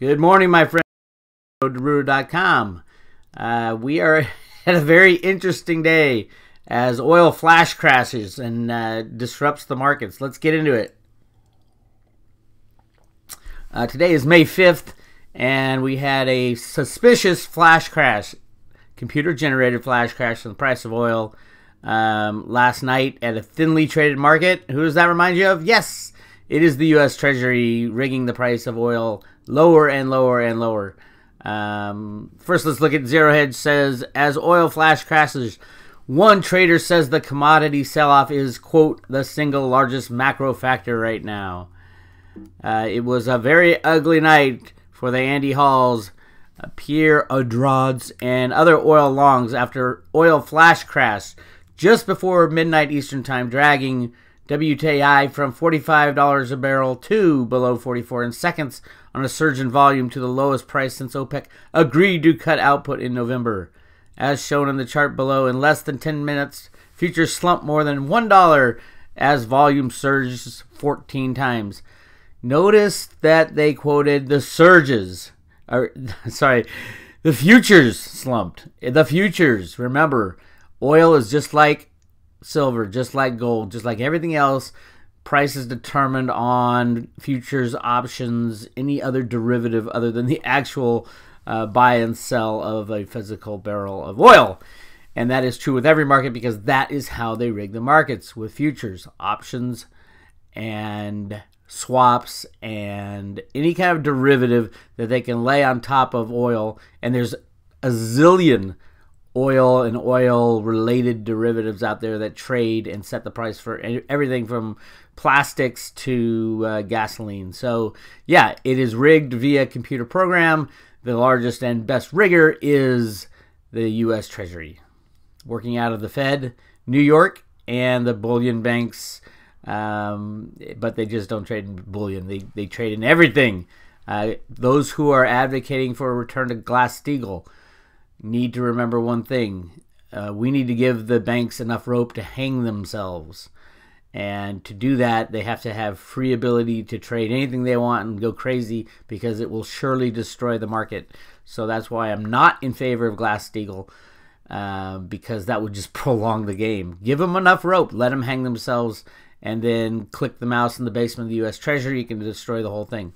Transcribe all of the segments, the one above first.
Good morning, my friend. Ruda.com. We are at a very interesting day as oil flash crashes and disrupts the markets. Let's get into it. Today is May 5th, and we had a suspicious flash crash, computer-generated flash crash in the price of oil last night at a thinly traded market. Who does that remind you of? Yes, it is the U.S. Treasury rigging the price of oil lower and lower and lower. First, let's look at Zero Hedge. Says, as oil flash crashes, one trader says the commodity sell-off is, quote, the single largest macro factor right now. It was a very ugly night for the Andy Halls, Pierre Audrad's, and other oil longs after oil flash crash just before midnight Eastern Time, dragging WTI from $45 a barrel to below 44 in seconds on a surge in volume to the lowest price since OPEC agreed to cut output in November. As shown in the chart below, in less than 10 minutes, futures slumped more than $1 as volume surged 14 times. Notice that they quoted the surges. The futures slumped. The futures, remember, oil is just like silver, just like gold, just like everything else. Price is determined on futures, options, any other derivative other than the actual buy and sell of a physical barrel of oil. And that is true with every market because that is how they rig the markets, with futures, options, and swaps, and any kind of derivative that they can lay on top of oil. And there's a zillion oil and oil-related derivatives out there that trade and set the price for everything from plastics to gasoline. So, yeah, it is rigged via computer program. The largest and best rigger is the U.S. Treasury, working out of the Fed, New York, and the bullion banks. But they just don't trade in bullion. They trade in everything. Those who are advocating for a return to Glass-Steagall need to remember one thing. We need to give the banks enough rope to hang themselves. And to do that, they have to have free ability to trade anything they want and go crazy, because it will surely destroy the market. So that's why I'm not in favor of Glass-Steagall, because that would just prolong the game. Give them enough rope. Let them hang themselves, and then click the mouse in the basement of the U.S. Treasury. You can destroy the whole thing.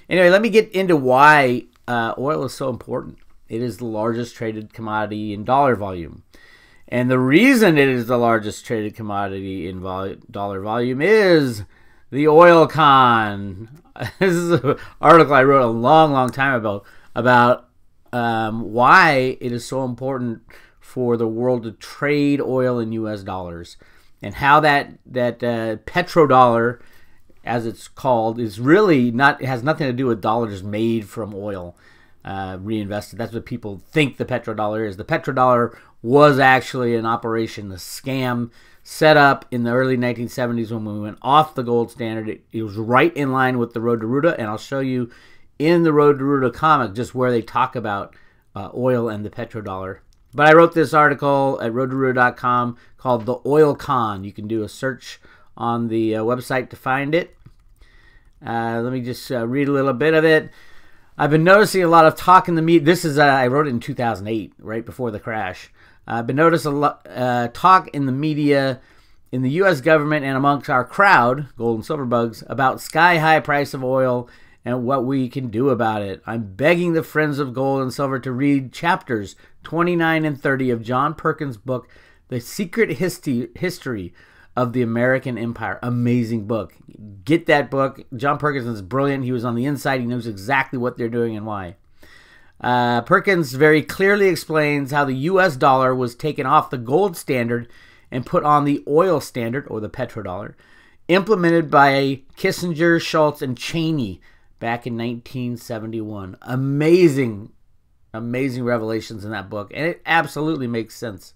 Anyway, let me get into why oil is so important. It is the largest traded commodity in dollar volume. And the reason it is the largest traded commodity in dollar volume is the oil con. This is an article I wrote a long time ago about why it is so important for the world to trade oil in U.S. dollars, and how that Petrodollar, as it's called, is really not, it has nothing to do with dollars made from oil reinvested. That's what people think the petrodollar is. The petrodollar was actually an operation, a scam set up in the early 1970s when we went off the gold standard. It was right in line with the road to Ruda, and I'll show you in the Road to Ruda comic just where they talk about oil and the petrodollar. But I wrote this article at roadtoruda.com called The Oil Con. You can do a search on the website to find it. Let me just read a little bit of it. I've been noticing a lot of talk in the media. This is, I wrote it in 2008, right before the crash. I've been noticing a lot talk in the media, in the U.S. government, and amongst our crowd, gold and silver bugs, about sky-high price of oil and what we can do about it. I'm begging the friends of gold and silver to read chapters 29 and 30 of John Perkins' book, The Secret History of the American Empire. Amazing book. Get that book. John Perkins is brilliant. He was on the inside. He knows exactly what they're doing and why. Perkins very clearly explains how the U.S. dollar was taken off the gold standard and put on the oil standard, or the petrodollar, implemented by Kissinger, Schultz, and Cheney back in 1971. Amazing revelations in that book, and it absolutely makes sense.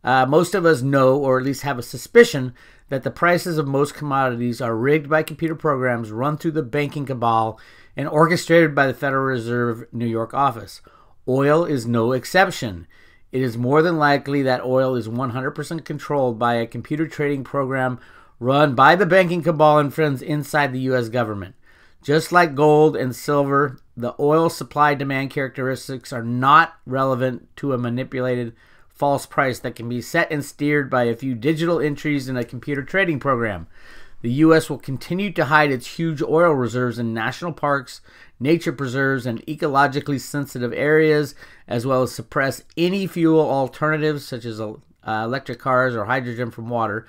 Most of us know, or at least have a suspicion, that the prices of most commodities are rigged by computer programs run through the banking cabal and orchestrated by the Federal Reserve New York office. Oil is no exception. It is more than likely that oil is 100% controlled by a computer trading program run by the banking cabal and friends inside the U.S. government. Just like gold and silver, the oil supply-demand characteristics are not relevant to a manipulated false price that can be set and steered by a few digital entries in a computer trading program. The U.S. will continue to hide its huge oil reserves in national parks, nature preserves, and ecologically sensitive areas, as well as suppress any fuel alternatives such as electric cars or hydrogen from water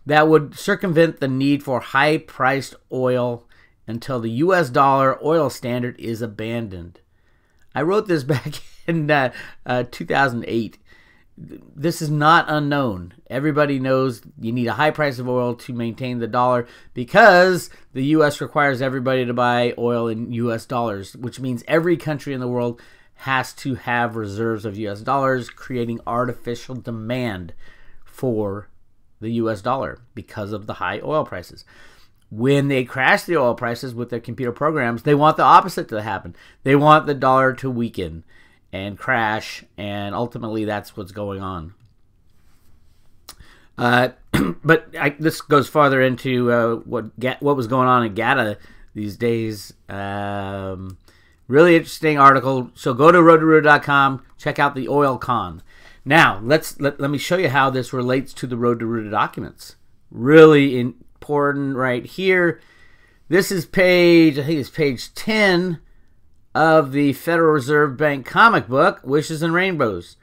that would circumvent the need for high-priced oil until the U.S. dollar oil standard is abandoned. I wrote this back in 2008. This is not unknown. Everybody knows you need a high price of oil to maintain the dollar because the U.S. requires everybody to buy oil in U.S. dollars, which means every country in the world has to have reserves of U.S. dollars, creating artificial demand for the U.S. dollar because of the high oil prices. When they crash the oil prices with their computer programs, they want the opposite to happen. They want the dollar to weaken and crash, and ultimately that's what's going on. But this goes farther into what was going on in GATA these days. Really interesting article. So go to road2ruda.com, check out the oil con. Now, let me show you how this relates to the Road to Ruda documents. Really important right here. This is I think it's page 10 of the Federal Reserve Bank comic book, Wishes and Rainbows.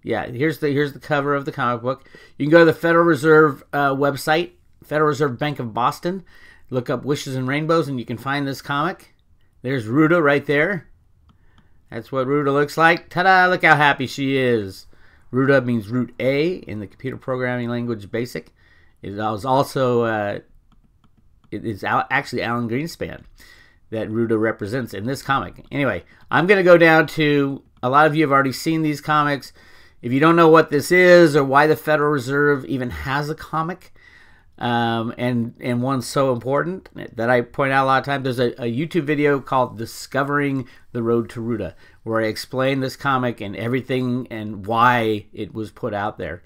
Yeah, here's the cover of the comic book. You can go to the Federal Reserve website, Federal Reserve Bank of Boston, look up Wishes and Rainbows, and you can find this comic. There's Ruda right there. That's what Ruda looks like. Ta-da! Look how happy she is. Ruda means root A in the computer programming language BASIC. It was also it is actually Alan Greenspan that Ruda represents in this comic. Anyway, I'm going to go down to, a lot of you have already seen these comics. If you don't know what this is or why the Federal Reserve even has a comic, and one so important that I point out a lot of times, there's a YouTube video called Discovering the Road to Ruda, where I explain this comic and everything and why it was put out there.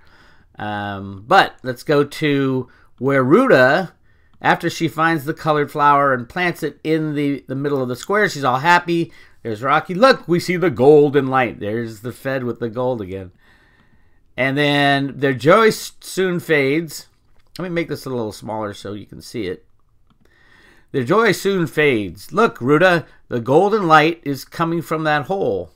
But let's go to where Ruda, after she finds the colored flower and plants it in the middle of the square, she's all happy. There's Rocky. Look, we see the golden light. There's the Fed with the gold again. And then their joy soon fades. Let me make this a little smaller so you can see it. Their joy soon fades. Look, Ruda, the golden light is coming from that hole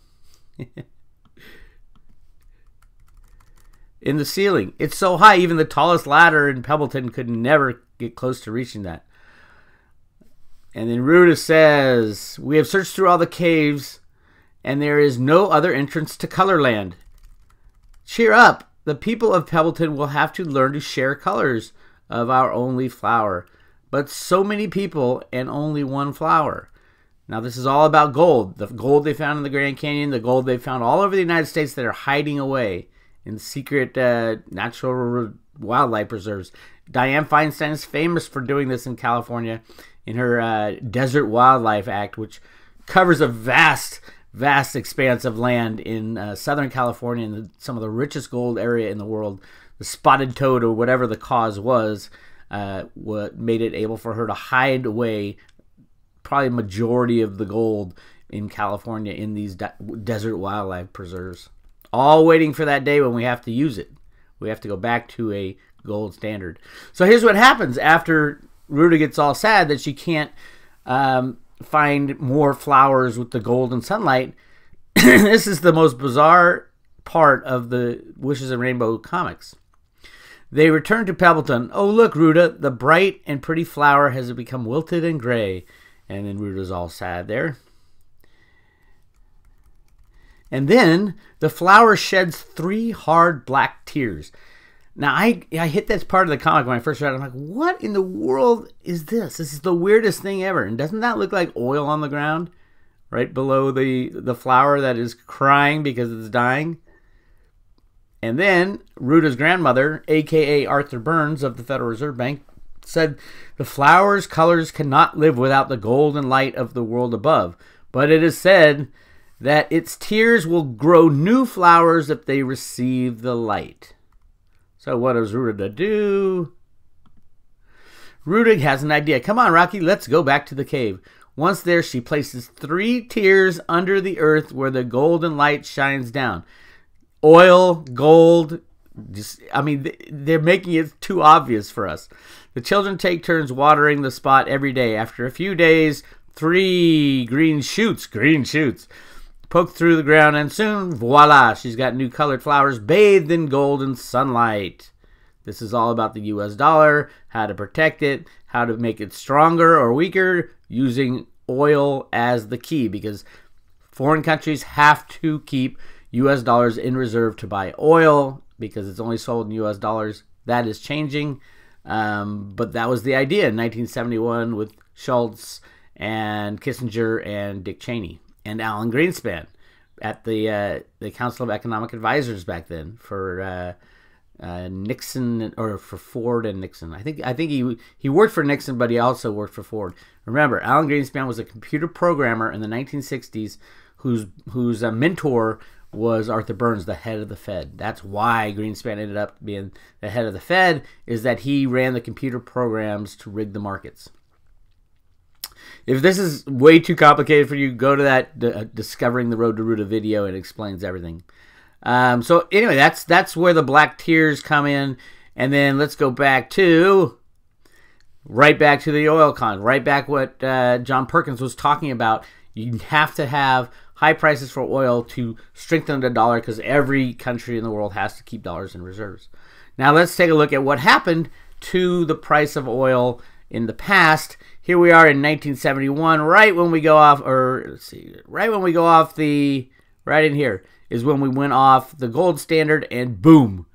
in the ceiling. It's so high, even the tallest ladder in Pebbleton could never get close to reaching that. And then Ruda says, we have searched through all the caves, and there is no other entrance to Colorland. Cheer up. The people of Pebbleton will have to learn to share colors of our only flower. But so many people and only one flower. Now this is all about gold. The gold they found in the Grand Canyon, the gold they found all over the United States that are hiding away in secret natural wildlife preserves. Dianne Feinstein is famous for doing this in California in her Desert Wildlife Act, which covers a vast expanse of land in Southern California, in some of the richest gold area in the world. The spotted toad, or whatever the cause was, what made it able for her to hide away probably a majority of the gold in California in these desert wildlife preserves. All waiting for that day when we have to use it. We have to go back to a gold standard. So here's what happens after Ruda gets all sad that she can't find more flowers with the golden sunlight. This is the most bizarre part of the Wishes and Rainbow comics. They return to Pebbleton. Oh, look, Ruda, the bright and pretty flower has become wilted and gray. And then Ruda's all sad there. And then the flower sheds 3 hard black tears. Now, I hit this part of the comic when I first read it. I'm like, what in the world is this? This is the weirdest thing ever. And doesn't that look like oil on the ground? Right below the flower that is crying because it's dying? And then Ruda's grandmother, a.k.a. Arthur Burns of the Federal Reserve Bank, said, the flower's colors cannot live without the golden light of the world above. But it is said that its tears will grow new flowers if they receive the light. So what does Ruda do? Ruda has an idea. Come on, Rocky, let's go back to the cave. Once there, she places 3 tiers under the earth where the golden light shines down. Oil, gold, they're making it too obvious for us. The children take turns watering the spot every day. After a few days, 3 green shoots poke through the ground, and soon, voila, she's got new colored flowers bathed in golden sunlight. This is all about the US dollar, how to protect it, how to make it stronger or weaker, using oil as the key, because foreign countries have to keep US dollars in reserve to buy oil because it's only sold in US dollars. That is changing, but that was the idea in 1971 with Schultz and Kissinger and Dick Cheney and Alan Greenspan at the Council of Economic Advisors back then for Nixon, or for Ford and Nixon. I think he worked for Nixon, but he also worked for Ford. Remember, Alan Greenspan was a computer programmer in the 1960s whose mentor was Arthur Burns, the head of the Fed. That's why Greenspan ended up being the head of the Fed, is that he ran the computer programs to rig the markets. If this is way too complicated for you, go to that Discovering the Road to Ruda video. It explains everything. So anyway, that's where the black tiers come in. And then let's go back to the oil con, right back what John Perkins was talking about. You have to have high prices for oil to strengthen the dollar because every country in the world has to keep dollars in reserves. Now let's take a look at what happened to the price of oil in the past. Here we are in 1971, right when we go off, or let's see, right when we go off right in here is when we went off the gold standard, and boom,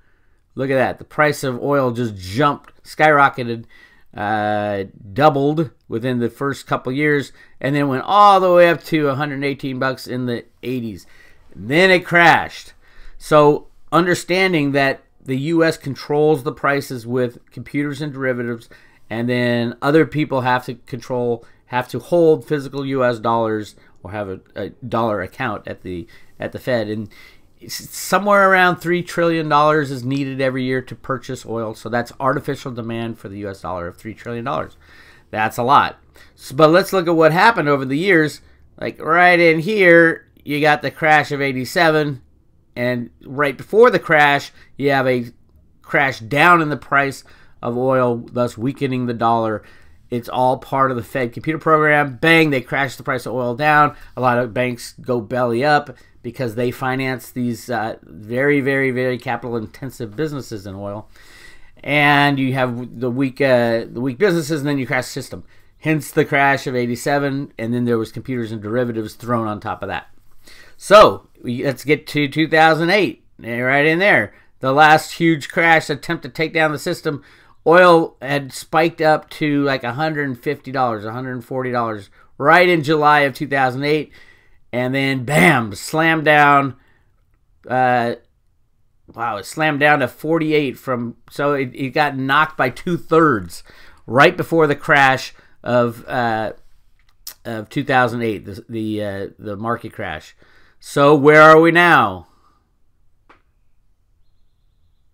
look at that. The price of oil just jumped, skyrocketed, doubled within the first couple years, and then went all the way up to 118 bucks in the 80s. Then it crashed. So understanding that the U.S. controls the prices with computers and derivatives, and then other people have to hold physical U.S. dollars or have a dollar account at the Fed, and somewhere around $3 trillion is needed every year to purchase oil. So that's artificial demand for the U.S. dollar of $3 trillion. That's a lot. But let's look at what happened over the years. Like right in here, you got the crash of 87, and right before the crash, you have a crash down in the price of oil, thus weakening the dollar. It's all part of the Fed computer program. Bang, they crash the price of oil down. A lot of banks go belly up because they finance these very, very, very capital-intensive businesses in oil. And you have the weak businesses, and then you crash the system. Hence the crash of 87, and then there was computers and derivatives thrown on top of that. So let's get to 2008, right in there. The last huge crash attempt to take down the system. Oil had spiked up to like $150, $140 right in July of 2008. And then, bam, slammed down. It slammed down to 48 so it got knocked by 2/3 right before the crash of 2008, the market crash. So where are we now?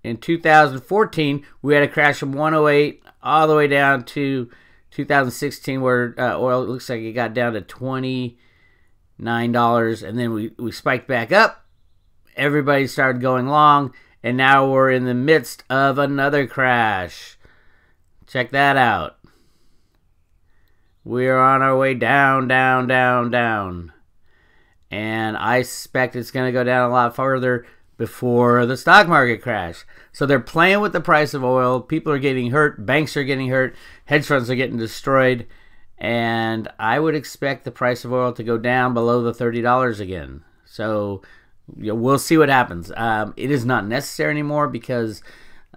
In 2014, we had a crash from 108 all the way down to 2016, where oil looks like it got down to $29, and then we spiked back up. Everybody started going long, and now we're in the midst of another crash. Check that out. We're on our way down, down, down, down. And I suspect it's going to go down a lot further before the stock market crash. So they're playing with the price of oil. People are getting hurt. Banks are getting hurt. Hedge funds are getting destroyed. And I would expect the price of oil to go down below the $30 again. So we'll see what happens. It is not necessary anymore because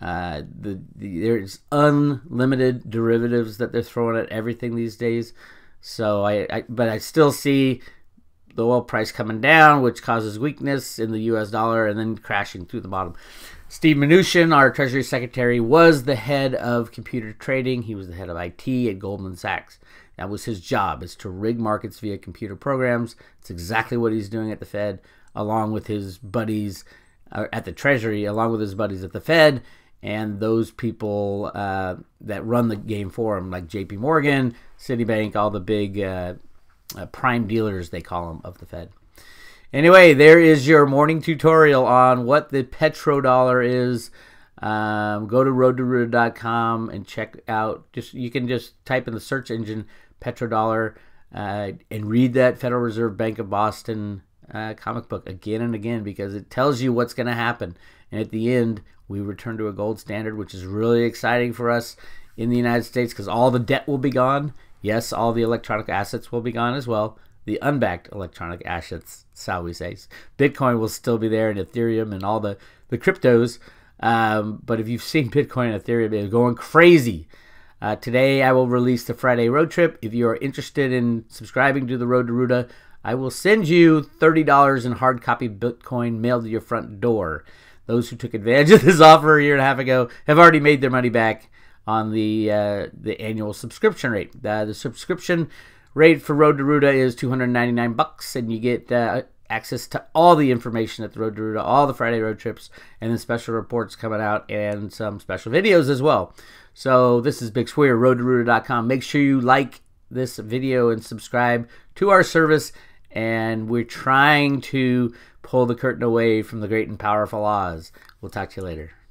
there's unlimited derivatives that they're throwing at everything these days. So but I still see the oil price coming down, which causes weakness in the U.S. dollar and then crashing through the bottom. Steve Mnuchin, our Treasury Secretary, was the head of computer trading. He was the head of IT at Goldman Sachs. That was his job, is to rig markets via computer programs. It's exactly what he's doing at the Fed, along with his buddies at the Treasury, along with his buddies at the Fed, and those people that run the game for him, like J.P. Morgan, Citibank, all the big prime dealers, they call them, of the Fed. Anyway, there is your morning tutorial on what the petrodollar is. Go to road2ruda.com and check out. You can just type in the search engine petrodollar and read that Federal Reserve Bank of Boston comic book again and again, because it tells you what's going to happen. And at the end, we return to a gold standard, which is really exciting for us in the United States, because all the debt will be gone. Yes, all the electronic assets will be gone as well. The unbacked electronic assets, shall we say. Bitcoin will still be there, and Ethereum and all the cryptos. But if you've seen Bitcoin and Ethereum, they're going crazy. Today, I will release the Friday road trip. If you are interested in subscribing to the Road to Ruda, I will send you $30 in hard copy Bitcoin mailed to your front door. Those who took advantage of this offer a year and a half ago have already made their money back on the annual subscription rate. The subscription rate for Road to Ruda is $299, and you get access to all the information at the Road to Ruda, all the Friday road trips, and then special reports coming out, and some special videos as well. So this is Big Weir, road2ruda.com. Make sure you like this video and subscribe to our service, and we're trying to pull the curtain away from the great and powerful Oz. We'll talk to you later.